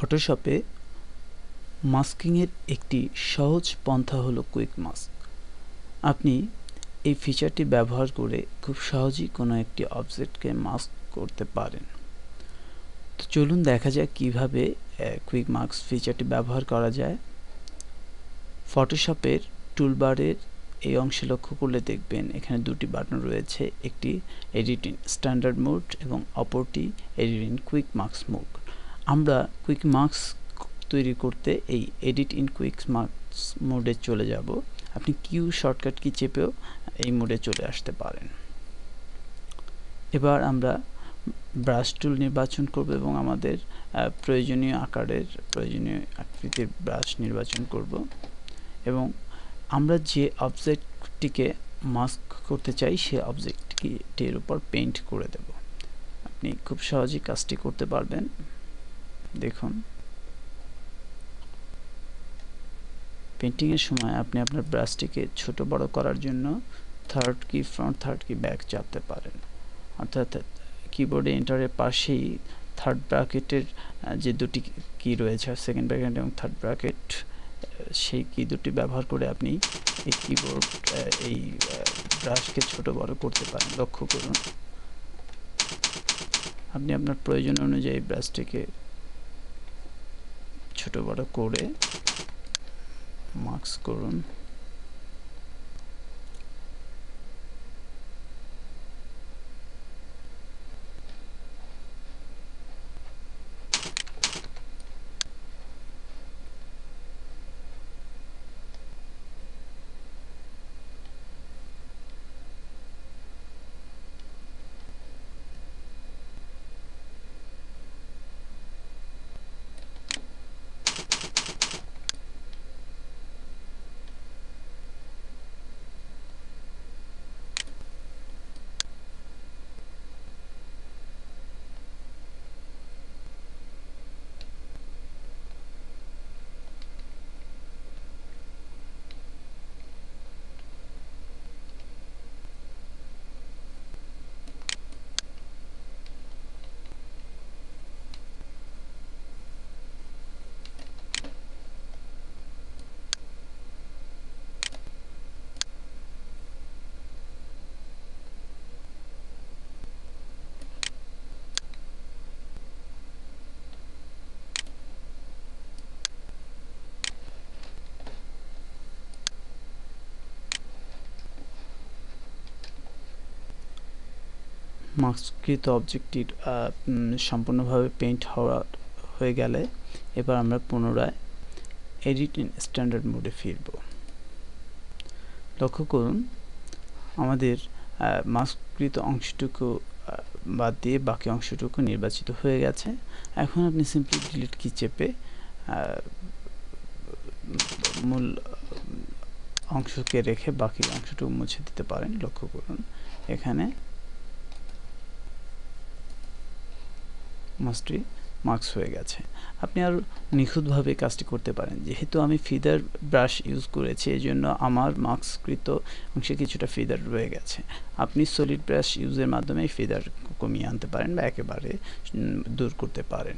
ফটোশপে মাস্কিংয়ের একটি সহজ পন্থা হলো কুইক মাস্ক। আপনি এই ফিচারটি ব্যবহার করে খুব সহজেই কোনো একটি অবজেক্টকে মাস্ক করতে পারেন। তো চলুন দেখা যাক কিভাবে কুইক মাস্ক ফিচারটি ব্যবহার করা যায়। ফটোশপের টুলবারের এই অংশে লক্ষ্য করলে দেখবেন এখানে দুটি বাটন রয়েছে, একটি এডিট ইন স্ট্যান্ডার্ড মোড এবং অপরটি edit in quick mask mode. আমরা কুইক মাস্ক তৈরি করতে এই এডিট ইন কুইক মাস্ক মোডে চলে যাব। আপনি কিউ শর্টকাট কি চেপেও এই মোডে চলে আসতে পারেন। এবার আমরা ব্রাশ টুল নির্বাচন করব এবং আমাদের প্রয়োজনীয় আকারের প্রয়োজনীয় আকৃতির ব্রাশ নির্বাচন করব এবং আমরা যে অবজেক্টটিকে মাস্ক করতে চাই সেই অবজেক্টটির উপর পেইন্ট করে দেব। আপনি খুব সহজেই কাজটি করতে পারবেন। দেখুন, পেইন্টিংয়ের সময় আপনি আপনার ব্রাশটিকে ছোট বড় করার জন্য থার্ড কি ফ্রন্ট, থার্ড কি ব্যাক চাপতে পারেন। অর্থাৎ কিবোর্ডে এন্টারের পাশেই থার্ড ব্র্যাকেটের যে দুটি কি রয়েছে, সেকেন্ড ব্র্যাকেট এবং থার্ড ব্র্যাকেট, সেই কি দুটি ব্যবহার করে আপনি এই কিবোর্ড এই ব্রাশকে ছোট বড় করতে পারেন। লক্ষ্য করুন, আপনি আপনার প্রয়োজন অনুযায়ী ব্রাশটিকে ছোট বড় করে মাস্ক করুন। মাস্ককৃত অবজেক্টটির সম্পূর্ণভাবে পেইন্ট হয়ে গেলে এবার আমরা পুনরায় এডিট ইন স্ট্যান্ডার্ড মোডে ফিরব। লক্ষ্য করুন, আমাদের মাস্ককৃত অংশটুকু বাদ দিয়ে বাকি অংশটুকু নির্বাচিত হয়ে গেছে। এখন আপনি সিম্পলি ডিলিট কি চেপে মূল অংশকে রেখে বাকি অংশটুকু মুছে দিতে পারেন। লক্ষ্য করুন, এখানে মাস্কটি মাস্ক হয়ে গেছে। আপনি আরও নিখুঁতভাবে কাজটি করতে পারেন। যেহেতু আমি ফিদার ব্রাশ ইউজ করেছি, এই জন্য আমার মাস্ককৃত অংশে কিছুটা ফিদার রয়ে গেছে। আপনি সলিড ব্রাশ ইউজের মাধ্যমে ফিদার কমিয়ে আনতে পারেন বা একেবারে দূর করতে পারেন।